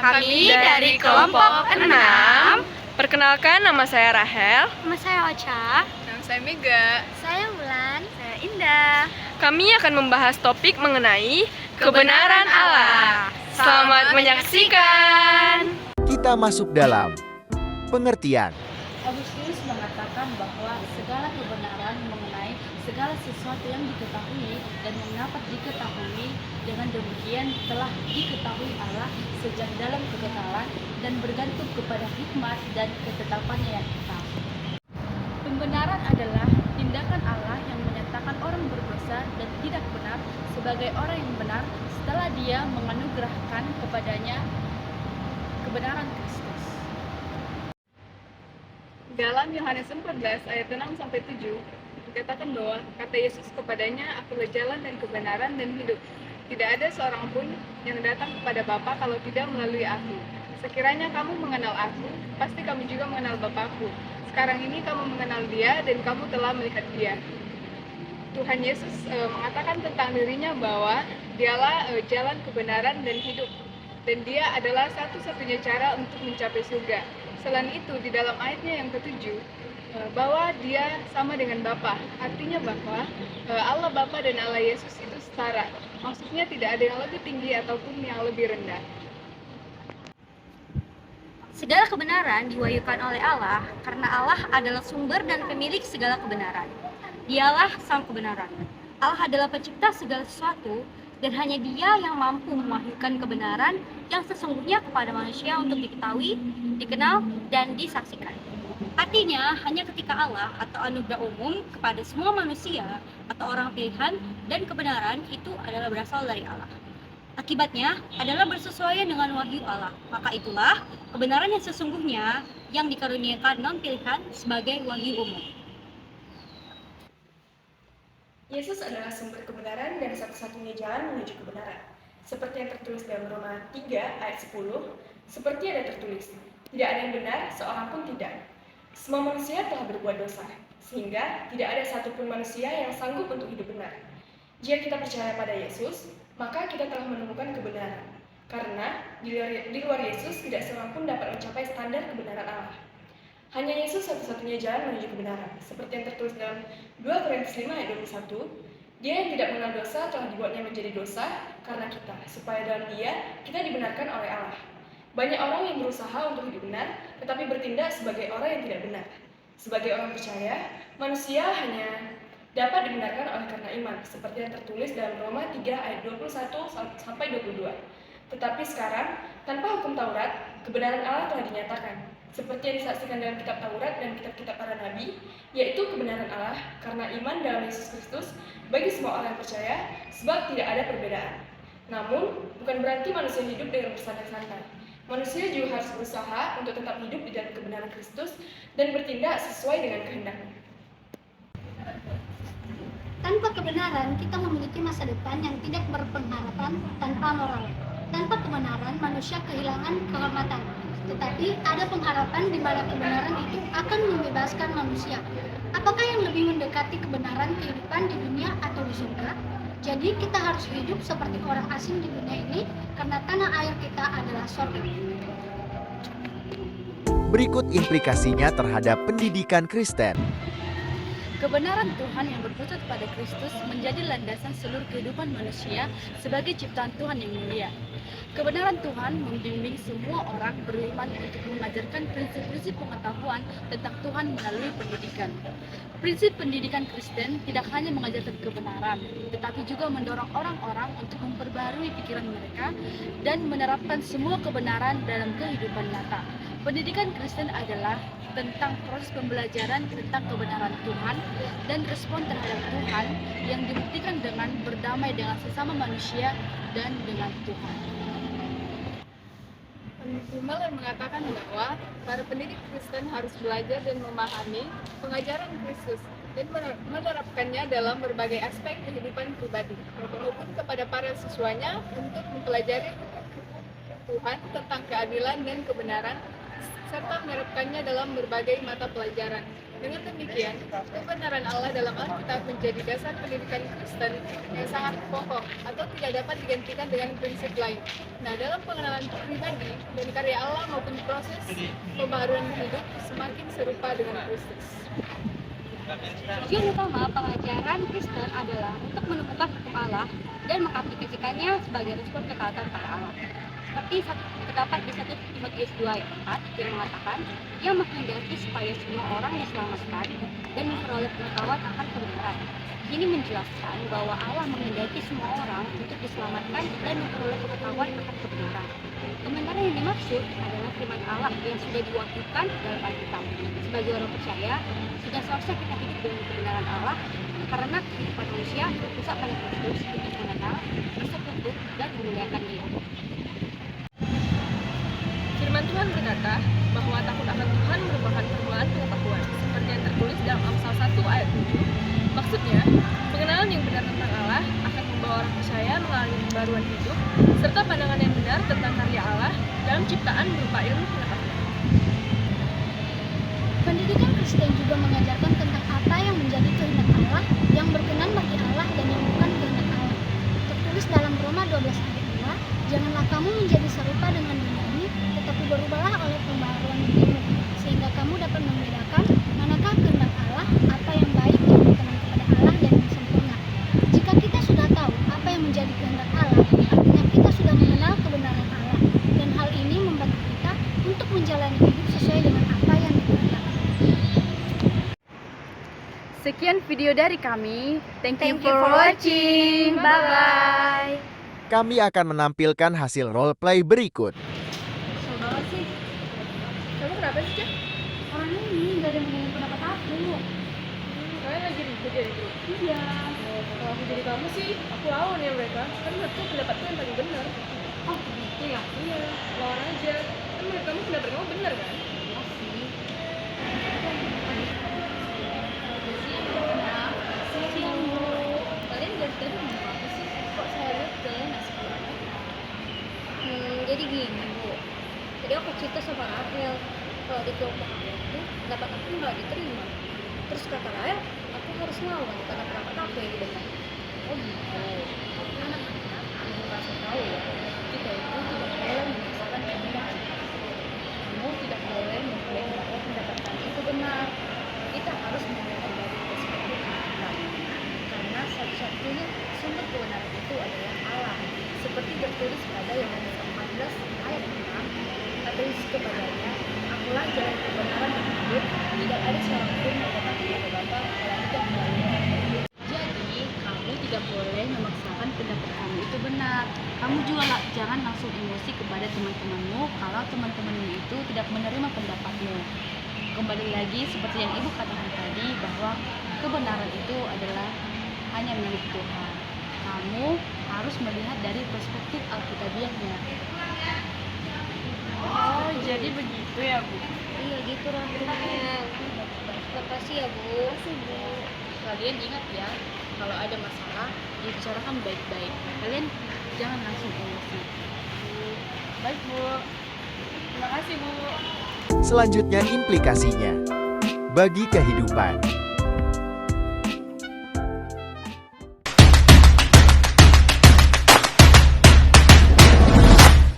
Kami dari kelompok 6. Perkenalkan, nama saya Rahel. Nama saya Ocha. Nama saya Mega. Saya Wulan. Saya Indah. Kami akan membahas topik mengenai kebenaran Allah. Selamat menyaksikan. Kita masuk dalam pengertian. Agustinus mengatakan bahwa segala kebenaran mengenai segala sesuatu yang diketahui dan mendapat diketahui, dengan demikian telah diketahui Allah sejak dalam kekekalan dan bergantung kepada hikmat dan ketetapannya yang tetap. Pembenaran adalah tindakan Allah yang menyatakan orang berdosa dan tidak benar sebagai orang yang benar setelah Dia menganugerahkan kepadanya kebenaran Kristus. Dalam Yohanes 14 ayat 6-7 dikatakan bahwa kata Yesus kepadanya, "Akulah jalan dan kebenaran dan hidup. Tidak ada seorang pun yang datang kepada Bapa kalau tidak melalui Aku. Sekiranya kamu mengenal Aku, pasti kamu juga mengenal Bapakku. Sekarang ini kamu mengenal Dia dan kamu telah melihat Dia." Tuhan Yesus mengatakan tentang dirinya bahwa Dialah jalan kebenaran dan hidup, dan Dia adalah satu-satunya cara untuk mencapai surga. Selain itu, di dalam ayatnya yang ke-7, bahwa Dia sama dengan Bapa, artinya bahwa Allah Bapa dan Allah Yesus itu setara. Maksudnya tidak ada yang lebih tinggi ataupun yang lebih rendah. Segala kebenaran diwahyukan oleh Allah karena Allah adalah sumber dan pemilik segala kebenaran. Dialah sang kebenaran. Allah adalah pencipta segala sesuatu dan hanya Dia yang mampu mewahyukan kebenaran yang sesungguhnya kepada manusia untuk diketahui, dikenal, dan disaksikan. Artinya, hanya ketika Allah atau anugerah umum kepada semua manusia atau orang pilihan dan kebenaran itu adalah berasal dari Allah. Akibatnya adalah bersesuaian dengan wahyu Allah. Maka itulah kebenaran yang sesungguhnya yang dikaruniakan non-pilihan sebagai wahyu umum. Yesus adalah sumber kebenaran dan satu-satunya jalan menuju kebenaran. Seperti yang tertulis dalam Roma 3 ayat 10, seperti ada tertulis, tidak ada yang benar, seorang pun tidak. Semua manusia telah berbuat dosa, sehingga tidak ada satupun manusia yang sanggup untuk hidup benar. Jika kita percaya pada Yesus, maka kita telah menemukan kebenaran. Karena di luar Yesus tidak seorang pun dapat mencapai standar kebenaran Allah. Hanya Yesus satu-satunya jalan menuju kebenaran. Seperti yang tertulis dalam 2 Korintus 5 ayat 21, Dia yang tidak mengenal dosa telah dibuatnya menjadi dosa karena kita, supaya dalam Dia kita dibenarkan oleh Allah. Banyak orang yang berusaha untuk hidup benar, tetapi bertindak sebagai orang yang tidak benar. Sebagai orang percaya, manusia hanya dapat dibenarkan oleh karena iman, seperti yang tertulis dalam Roma 3 ayat 21-22. Tetapi sekarang, tanpa hukum Taurat, kebenaran Allah telah dinyatakan, seperti yang disaksikan dalam kitab Taurat dan kitab-kitab para nabi, yaitu kebenaran Allah karena iman dalam Yesus Kristus bagi semua orang yang percaya, sebab tidak ada perbedaan. Namun, bukan berarti manusia hidup dengan bersantai-santai. Manusia juga harus berusaha untuk tetap hidup di dalam kebenaran Kristus dan bertindak sesuai dengan kehendaknya. Tanpa kebenaran, kita memiliki masa depan yang tidak berpengharapan tanpa moral. Tanpa kebenaran, manusia kehilangan kehormatan. Tetapi ada pengharapan di mana kebenaran itu akan membebaskan manusia. Apakah yang lebih mendekati kebenaran kehidupan di dunia atau di surga? Jadi kita harus hidup seperti orang asing di dunia ini karena tanah air kita adalah surga. Berikut implikasinya terhadap pendidikan Kristen. Kebenaran Tuhan yang berpusat pada Kristus menjadi landasan seluruh kehidupan manusia sebagai ciptaan Tuhan yang mulia. Kebenaran Tuhan membimbing semua orang beriman untuk mengajarkan prinsip-prinsip pengetahuan tentang Tuhan melalui pendidikan. Prinsip pendidikan Kristen tidak hanya mengajarkan kebenaran, tetapi juga mendorong orang-orang untuk memperbarui pikiran mereka dan menerapkan semua kebenaran dalam kehidupan nyata. Pendidikan Kristen adalah tentang proses pembelajaran tentang kebenaran Tuhan dan respon terhadap Tuhan yang dibuktikan dengan berdamai dengan sesama manusia dan dengan Tuhan. Miller mengatakan bahwa para pendidik Kristen harus belajar dan memahami pengajaran Kristus dan menerapkannya dalam berbagai aspek kehidupan pribadi, maupun kepada para siswanya untuk mempelajari Tuhan tentang keadilan dan kebenaran, serta menerapkannya dalam berbagai mata pelajaran. Dengan demikian, kebenaran Allah dalam Alkitab menjadi dasar pendidikan Kristen yang sangat pokok atau tidak dapat digantikan dengan prinsip lain. Nah, dalam pengenalan pribadi dan karya Allah maupun proses pembaharuan hidup semakin serupa dengan Kristus. Tujuan utama pengajaran Kristen adalah untuk menemukan hukum Allah dan mengaplikasikannya sebagai respon ketaatan pada Allah. Seperti terdapat di 1 Timotius 2 ayat 4 yang mengatakan, yang menghendaki supaya semua orang diselamatkan dan memperoleh pengetahuan akan kebenaran. Ini menjelaskan bahwa Allah menghendaki semua orang untuk diselamatkan dan memperoleh pengetahuan akan kebenaran. Kebenaran yang dimaksud adalah firman Allah yang sudah diwahyukan dalam Alkitab. Sebagai orang percaya, sudah seharusnya kita hidup dengan kebenaran Allah karena kehidupan manusia berpusat pada Kristus untuk mengenal, bersekutu, dan memuliakan Dia. Firman Tuhan berkata bahwa takut akan Tuhan merupakan permulaan pengetahuan, seperti yang tertulis dalam Amsal 1 ayat 7. Maksudnya, pengenalan yang benar tentang Allah akan membawa orang percaya mengalami pembaruan hidup, serta pandangan yang benar tentang karya Allah dalam ciptaan berupa ilmu pengetahuan. Pendidikan Kristen juga mengajarkan tentang apa yang menjadi kehendak Allah, yang berkenan bagi Allah dan yang bukan kehendak Allah. Tertulis dalam Roma 12 ayat 2, janganlah kamu menjadi serupa dengan dunia ini, tetapi berubahlah oleh pembaharuan dirimu, sehingga kamu dapat membedakan manakah kehendak Allah, apa yang baik, yang berkenan kepada Allah dan yang sempurna. Jika kita sudah tahu apa yang menjadi kehendak Allah, artinya kita sudah mengenal kebenaran Allah, dan hal ini membantu kita untuk menjalani hidup sesuai dengan apa yang dikehendaki. Sekian video dari kami. Thank you Thank you for watching. Bye-bye. Kami akan menampilkan hasil role play berikut. Kesel banget sih. Kamu kenapa sih, Cak? Orang ini gak ada yang mendengar pendapat aku. Kalian lagi ribut ya di grup? Iya. Kalau aku jadi kamu sih, aku lawan ya mereka. Kan menurutku pendapatku yang paling benar. Oh gitu ya? Iya, lawan aja. Kan menurut kamu pendapat kamu benar kan? Oh sih. Kalian dari tadi ngomong apa sih? Kok saya lihat kalian asik banget? Jadi gini Bu, tadi aku cerita sama Rahel kalau di kelompok aku itu pendapat aku nggak diterima. Terus kata Rahel, aku harus ngelawan karena pendapat aku yang benar. Oh gitu. Anak-anak yang merasa tahu ya, kita itu tidak boleh memaksakan kehendak kita. Kamu tidak boleh mengklaim bahwa pendapat kamu itu benar. Kita harus menggunakan dari perspektif kita. Karena satu-satunya sumber kebenaran itu adalah Allah. Seperti tertulis pada Yohanes 14 ayat 6, kata Yesus kepadanya, akulah jalan kebenaran dan hidup, tidak ada seorang pun yang datang kepada Bapa kalau tidak melalui Aku. Jadi, kamu tidak boleh memaksakan pendapat kamu itu benar. Kamu juga jangan langsung emosi kepada teman-temanmu kalau teman-temanmu itu tidak menerima pendapatmu. Kembali lagi seperti yang Ibu katakan tadi bahwa kebenaran itu adalah hanya milik Tuhan. Kamu harus melihat dari perspektif Alkitabiahnya. Oh, jadi begitu ya, Bu? Iya gitu Rahel. Makasih ya Bu. Makasih Bu. Kalian ingat ya, kalau ada masalah dibicarakan baik-baik. Kalian jangan langsung emosi. Baik, Bu. Terima kasih, Bu. Selanjutnya implikasinya. Bagi kehidupan.